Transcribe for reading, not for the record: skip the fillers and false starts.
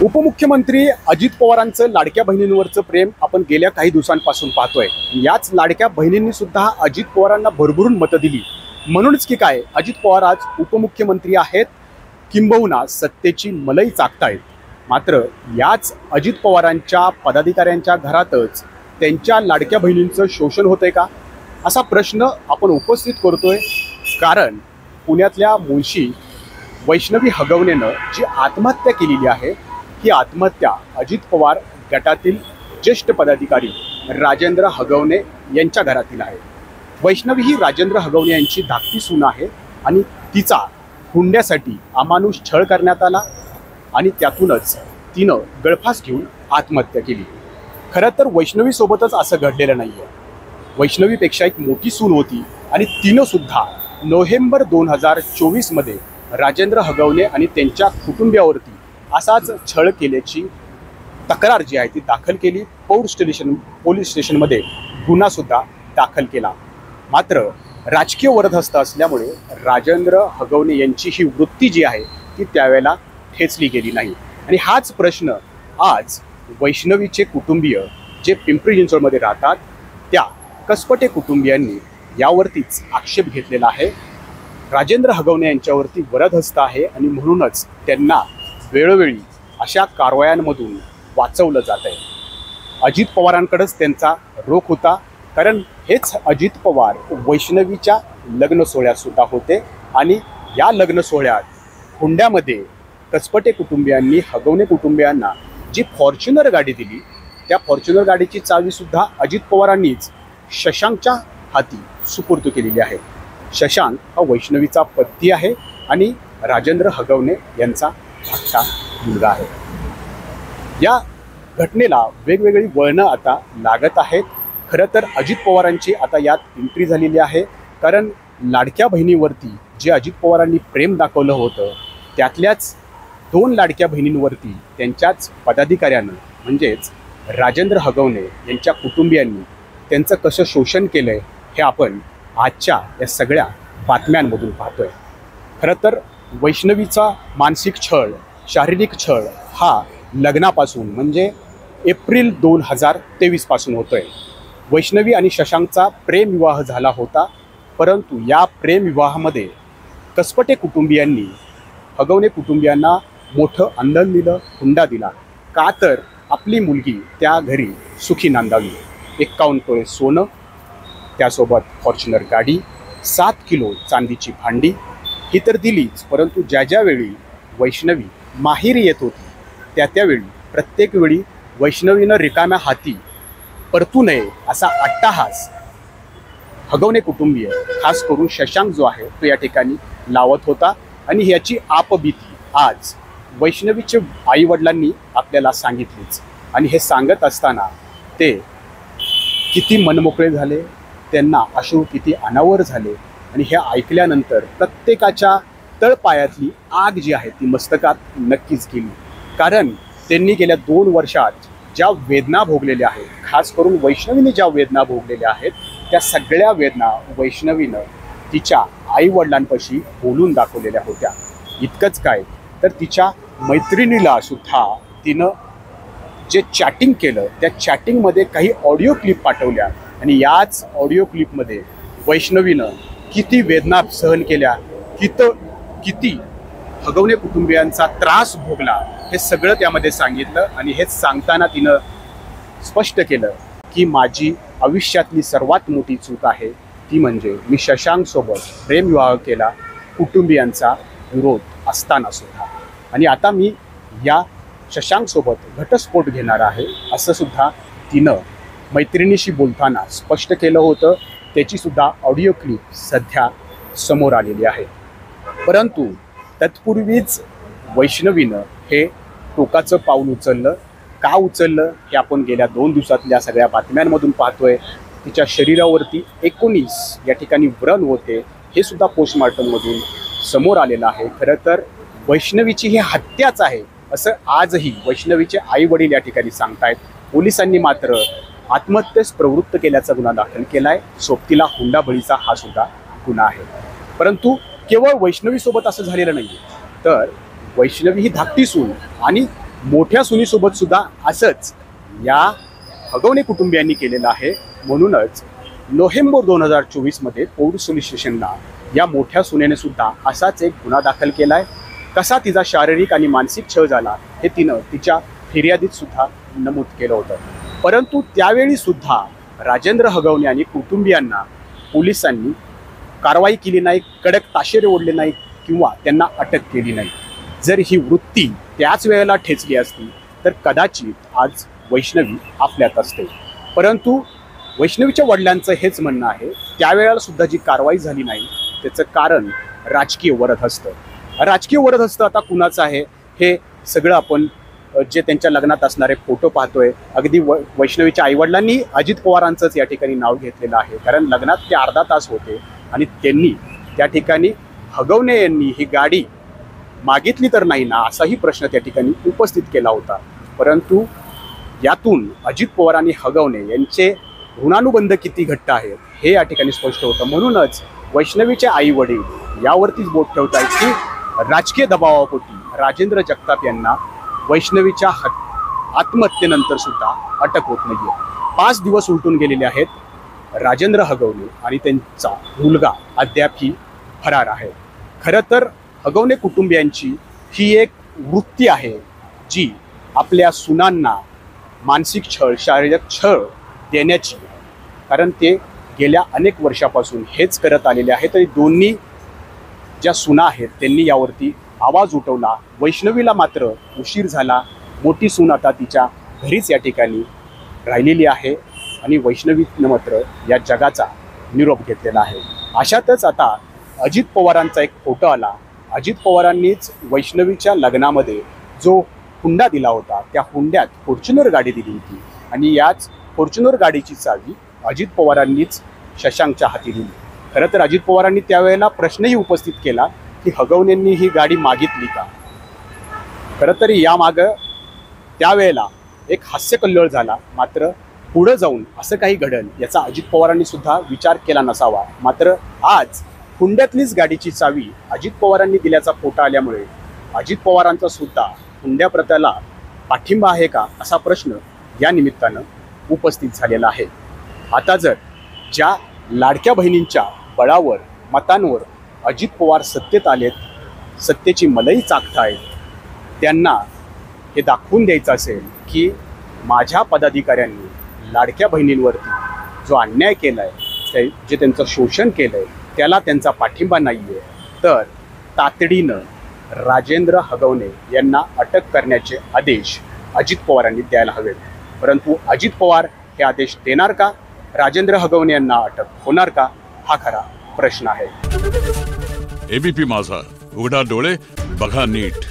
उपमुख्यमंत्री अजित पवारांचं लाडक्या बहिणींवरचं प्रेम आपण गेल्या काही दिवसांपासून पाहतोय। याच लाडक्या बहिणींनी सुद्धा अजित पवारांना भरभरून मतं दिली। म्हणूनच की काय अजित पवार आज उपमुख्यमंत्री आहेत, किंबहुना सत्तेची मलई चाकतायत। मात्र याच अजित पवारांच्या पदाधिकाऱ्यांच्या घरातच त्यांच्या लाडक्या बहिणींचं शोषण होतंय का, असा प्रश्न आपण उपस्थित करतोय। कारण पुण्यातल्या मुळशी वैष्णवी हगवणेनं जी आत्महत्या केलेली आहे, ही आत्महत्या अजित पवार गटातील ज्येष्ठ पदाधिकारी राजेंद्र हगवणे यांच्या घरातील आहे। वैष्णवी ही राजेंद्र हगवणे यांची धाकटी सून आहे आणि तिचा हुंड्यासाठी अमानुष छळ करण्यात आला आणि त्यातूनच तिनं गळफास घेऊन आत्महत्या केली। खरं तर वैष्णवी सोबतच असं घडलेलं नाहीये। वैष्णवीपेक्षा एक मोठी सून होती आणि तिनं सुद्धा नोव्हेंबर 2024 मध्ये राजेंद्र हगवणे आणि त्यांच्या कुटुंबियावरती असाच छळ केल्याची तक्रार जी आहे ती दाखल केली। पोलीस स्टेशनमध्ये गुन्हा सुद्धा दाखल केला। मात्र राजकीय वरदहस्त असल्यामुळे राजेंद्र हगवणे यांची ही वृत्ती जी आहे ती त्यावेळेला ठेचली गेली नाही। आणि हाच प्रश्न आज वैष्णवीचे कुटुंबीय जे पिंपरी चिंचवडमध्ये राहतात त्या कसपटे कुटुंबियांनी यावरतीच आक्षेप घेतलेला आहे। राजेंद्र हगवणे यांच्यावरती वरदहस्त आहे आणि म्हणूनच त्यांना वेळोवेळी अशा कारवायांमधून वाचवलं जात आहे। अजित पवारांकडेच त्यांचा रोख होता, कारण हेच अजित पवार वैष्णवीच्या लग्न सोहळ्यात सुद्धा होते आणि या लग्न सोहळ्यात हुंड्यामध्ये कसपटे कुटुंबियांनी हगवणे कुटुंबियांना जी फॉर्च्युनर गाडी दिली, त्या फॉर्च्युनर गाडीची चावी सुद्धा अजित पवारांनीच शशांकच्या हाती सुपूर्द केलेली आहे। शशांक हा वैष्णवीचा पती आहे आणि राजेंद्र हगवणे यांचा धाकटा मुलगा आहे। या घटनेला वेगवेगळी वळणं आता लागत आहेत। खरं तर अजित पवारांची आता यात एंट्री झालेली आहे, कारण लाडक्या बहिणीवरती जे अजित पवारांनी प्रेम दाखवलं होतं त्यातल्याच 2 लाडक्या बहिणींवरती त्यांच्याच पदाधिकाऱ्यानं म्हणजेच राजेंद्र हगवणे यांच्या कुटुंबियांनी त्यांचं कसं शोषण केलंय हे आपण आजच्या या सगळ्या बातम्यांमधून पाहतोय। खरं तर वैष्णवीचा मानसिक छळ, शारीरिक छळ हा लग्नापासून म्हणजे एप्रिल 2023 पासून होतोय। वैष्णवी आणि शशांकचा प्रेमविवाह झाला होता, परंतु या प्रेमविवाहामध्ये कसपटे कुटुंबियांनी हगवणे कुटुंबियांना मोठं आंदोलन दिलं, हुंडा दिला, का तर आपली मुलगी त्या घरी सुखी नांदावी। 51 तोळे सोनं, त्यासोबत फॉर्च्युनर गाडी, 7 किलो चांदीची भांडी ही तर दिलीच, परंतु ज्या वेळी वैष्णवी माहेरी येत होती त्यावेळी प्रत्येक वेळी वैष्णवीनं रिकाम्या हाती परतू नये असा अट्टाहास हगवणे कुटुंबीय खास करून शशांक जो आहे तो या ठिकाणी लावत होता। आणि ह्याची आपबीती आज वैष्णवीचे आईवडिलांनी आपल्याला सांगितलीच। आणि हे सांगत असताना ते किती मनमोकळे झाले, त्यांना अश्रू किती अनावर झाले आणि हे ऐकल्यानंतर प्रत्येकाच्या तळपायातली आग जी आहे ती मस्तकात नक्कीच गेली। कारण त्यांनी गेल्या 2 वर्षात ज्या वेदना भोगलेल्या आहेत, खास करून वैष्णवीने ज्या वेदना भोगलेल्या आहेत, त्या सगळ्या वेदना वैष्णवीनं तिच्या आईवडिलांपाशी बोलून दाखवलेल्या होत्या। इतकंच काय तर तिच्या मैत्रिणीला सुद्धा तिनं जे चॅटिंग केलं त्या चॅटिंगमध्ये काही ऑडिओ क्लिप पाठवल्या आणि याच ऑडिओ क्लिपमध्ये वैष्णवीनं किती वेदना सहन केल्या, किती हगवणे कुटुंबियांचा त्रास भोगला हे सगळं त्यामध्ये सांगितलं। आणि हेच सांगताना तिनं स्पष्ट केलं की माझी आयुष्यातली सर्वात मोठी चूक आहे ती म्हणजे मी शशांकसोबत प्रेमविवाह केला, कुटुंबियांचा विरोध असताना सुद्धा, आणि आता मी या शशांकसोबत घटस्फोट घेणार आहे असं सुद्धा तिनं मैत्रिणीशी बोलताना स्पष्ट केलं होतं। त्याची सुद्धा ऑडिओ क्लिप सध्या समोर आलेली आहे। परंतु तत्पूर्वीच वैष्णवीनं हे टोकाचं पाऊल उचललं। का उचललं हे आपण गेल्या 2 दिवसातल्या सगळ्या बातम्यांमधून पाहतोय। तिच्या शरीरावरती 19 या ठिकाणी व्रण होते, हे सुद्धा पोस्टमॉर्टममधून समोर आलेलं आहे। खरं तर वैष्णवीची ही हत्याच आहे असं आजही वैष्णवीचे आई वडील या ठिकाणी सांगतायत। पोलिसांनी मात्र आत्महत्येस प्रवृत्त केल्याचा गुन्हा दाखल केलाय। सोबतीला हुंडाबळीचा हा सुद्धा गुन्हा आहे। परंतु केवळ वैष्णवी सोबत असं झालेलं नाहीये, तर वैष्णवी ही धाकटी सून आणि मोठ्या सुनीसोबत सुद्धा असंच या हगवणे कुटुंबियांनी केलेलं आहे. म्हणूनच नोव्हेंबर 2024 मध्ये पोलीस स्टेशनला या मोठ्या सुनेने सुद्धा असाच एक गुन्हा दाखल केलाय. कसा तिचा शारीरिक आणि मानसिक छळ झाला हे तिनं तिच्या फिर्यादीत सुद्धा नमूद केलं होतं. परंतु त्यावेळी सुद्धा राजेंद्र हगवणे आणि कुटुंबियांना पोलिसांनी कारवाई केली नाही, कडक ताशेरे ओढले नाही किंवा त्यांना अटक केली नाही. जर ही वृत्ती त्याच वेळेला ठेचली असती तर कदाचित आज वैष्णवी आपल्यात असते. परंतु वैष्णवीच्या वडिलांचं हेच म्हणणं आहे, त्यावेळेला सुद्धा जी कारवाई झाली नाही त्याचं कारण राजकीय वरद असतं. राजकीय वरद असतं आता कुणाचं आहे हे सगळं आपण जे त्यांच्या लग्नात असणारे फोटो पाहतोय. अगदी वैष्णवीच्या आईवडिलांनी अजित पवारांचंच या ठिकाणी नाव घेतलेलं आहे, कारण लग्नात ते अर्धा तास होते आणि त्यांनी त्या ठिकाणी हगवणे यांनी ही गाडी मागितली तर नाही ना असाही प्रश्न त्या ठिकाणी उपस्थित केला होता. परंतु यातून अजित पवार आणि हगवणे यांचे ऋणानुबंध किती घट्ट आहेत हे या ठिकाणी स्पष्ट होतं. म्हणूनच वैष्णवीचे आई वडील यावरतीच बोट ठेवत आहेत की राजकीय दबावापोटी राजेंद्र जगताप यांना वैष्णवीच्या आत्महत्येनंतर सुद्धा अटक होत नाहीये. 5 दिवस उलटून गेलेले आहेत. राजेंद्र हगवणे आणि त्यांचा मुलगा अद्यापही फरार आहे. खरं तर हगवणे कुटुंबियांची ही एक वृत्ती आहे जी आपल्या सुनांना मानसिक छळ, शारीरिक छळ देण्याची, कारण ते गेल्या अनेक वर्षापासून हेच करत आलेले आहेत. आणि दोन्ही ज्या सुना आहेत त्यांनी यावरती आवाज उठवला. वैष्णवीला मात्र उशीर झाला. मोठी सून आता तिच्या घरीच या ठिकाणी राहिलेली आहे आणि वैष्णवीनं मात्र या जगाचा निरोप घेतलेला आहे. अशातच आता अजित पवारांचा एक फोटो आला. अजित पवारांनीच वैष्णवीच्या लग्नामध्ये जो हुंडा दिला होता त्या हुंड्यात फॉर्च्युनर गाडी दिली होती आणि याच फॉर्च्युनर गाडीची चावी अजित पवारांनीच शशांकच्या हाती दिली. खरं तर अजित पवारांनी त्यावेळेला प्रश्नही उपस्थित केला की हगवणेंनी ही गाडी मागितली का. खरं तर यामागं त्यावेळेला एक हास्यकल्लोळ झाला. मात्र पुढं जाऊन असं काही घडलं याचा अजित पवारांनी सुद्धा विचार केला नसावा. मात्र आज हुंड्यातलीच गाडीची चावी अजित पवारांनी दिल्याचा फोटो आल्यामुळे अजित पवारांचा सुद्धा हुंड्या प्रथेला पाठिंबा आहे का असा प्रश्न या निमित्तानं उपस्थित झालेला आहे. आता जर ज्या लाडक्या बहिणींच्या बळावर, मतांवर अजित पवार सत्तेत आलेत, सत्तेची मलई चाखतायत, त्यांना हे दाखवून द्यायचं असेल की माझ्या पदाधिकाऱ्यांनी लाडक्या बहिणींवरती जो अन्याय केला आहे, जे त्यांचं शोषण केलं आहे त्याला त्यांचा पाठिंबा नाही आहे, तर तातडीनं राजेंद्र हगवणे यांना अटक करण्याचे आदेश अजित पवारांनी द्यायला हवेत. परंतु अजित पवार हे आदेश देणार का? राजेंद्र हगवणे यांना अटक होणार का? हा खरा प्रश्न आहे. एबीपी माझा, उघडा डोळे बघा नीट.